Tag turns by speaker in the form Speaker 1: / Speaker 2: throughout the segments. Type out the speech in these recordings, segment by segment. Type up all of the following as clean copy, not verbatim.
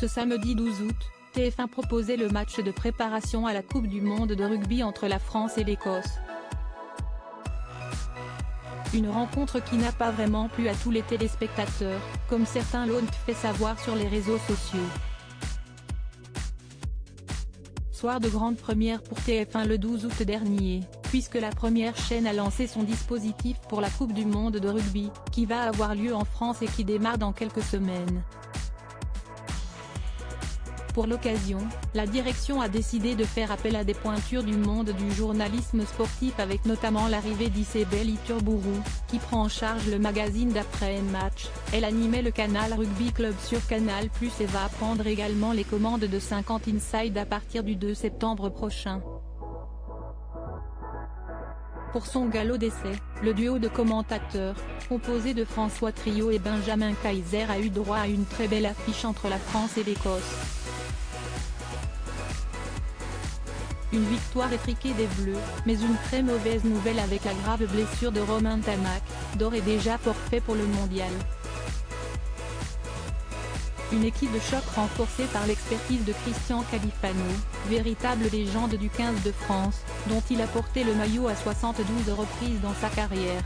Speaker 1: Ce samedi 12 août, TF1 proposait le match de préparation à la Coupe du monde de rugby entre la France et l'Écosse. Une rencontre qui n'a pas vraiment plu à tous les téléspectateurs, comme certains l'ont fait savoir sur les réseaux sociaux. Soir de grande première pour TF1 le 12 août dernier, puisque la première chaîne a lancé son dispositif pour la Coupe du monde de rugby, qui va avoir lieu en France et qui démarre dans quelques semaines. Pour l'occasion, la direction a décidé de faire appel à des pointures du monde du journalisme sportif avec notamment l'arrivée d'Isabelle Iturburu, qui prend en charge le magazine d'après-match. Elle animait le Canal Rugby Club sur Canal+ et va prendre également les commandes de 50 Inside à partir du 2 septembre prochain. Pour son galop d'essai, le duo de commentateurs, composé de François Triot et Benjamin Kaiser, a eu droit à une très belle affiche entre la France et l'Écosse. Une victoire étriquée des Bleus, mais une très mauvaise nouvelle avec la grave blessure de Romain Tamac, d'ores et déjà forfait pour le mondial. Une équipe de choc renforcée par l'expertise de Christian Califano, véritable légende du 15 de France, dont il a porté le maillot à 72 reprises dans sa carrière.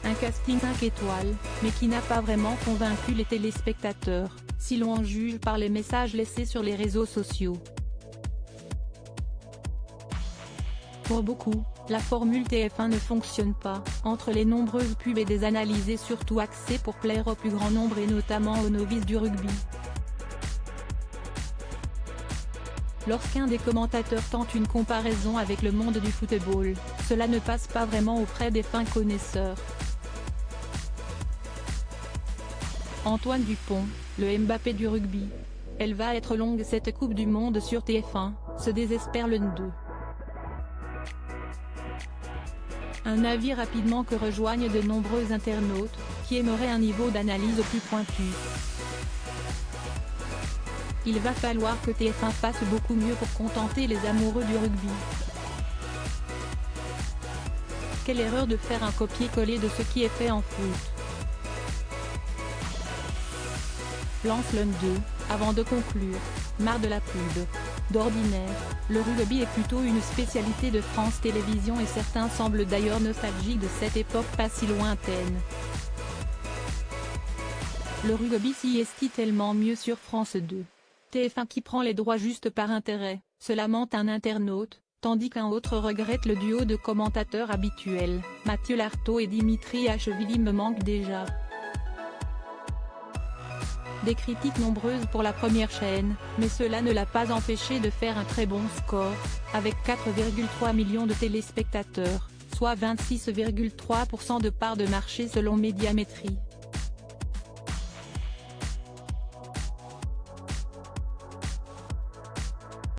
Speaker 1: Un casting 5 étoiles, mais qui n'a pas vraiment convaincu les téléspectateurs, si l'on en juge par les messages laissés sur les réseaux sociaux. Pour beaucoup, la formule TF1 ne fonctionne pas, entre les nombreuses pubs et des analyses surtout axées pour plaire au plus grand nombre et notamment aux novices du rugby. Lorsqu'un des commentateurs tente une comparaison avec le monde du football, cela ne passe pas vraiment auprès des fins connaisseurs. Antoine Dupont, le Mbappé du rugby. Elle va être longue cette Coupe du monde sur TF1, se désespère le N2. Un avis rapidement que rejoignent de nombreux internautes, qui aimeraient un niveau d'analyse plus pointu. Il va falloir que TF1 fasse beaucoup mieux pour contenter les amoureux du rugby. Quelle erreur de faire un copier-coller de ce qui est fait en foot. Lance l'un 2, avant de conclure, marre de la pub. D'ordinaire, le rugby est plutôt une spécialité de France Télévisions et certains semblent d'ailleurs nostalgiques de cette époque pas si lointaine. Le rugby s'y est tellement mieux sur France 2. TF1 qui prend les droits juste par intérêt, se lamente un internaute, tandis qu'un autre regrette le duo de commentateurs habituels, Mathieu Lartaud et Dimitri Ashvili me manque déjà. Des critiques nombreuses pour la première chaîne, mais cela ne l'a pas empêché de faire un très bon score, avec 4,3 millions de téléspectateurs, soit 26,3% de part de marché selon Médiamétrie.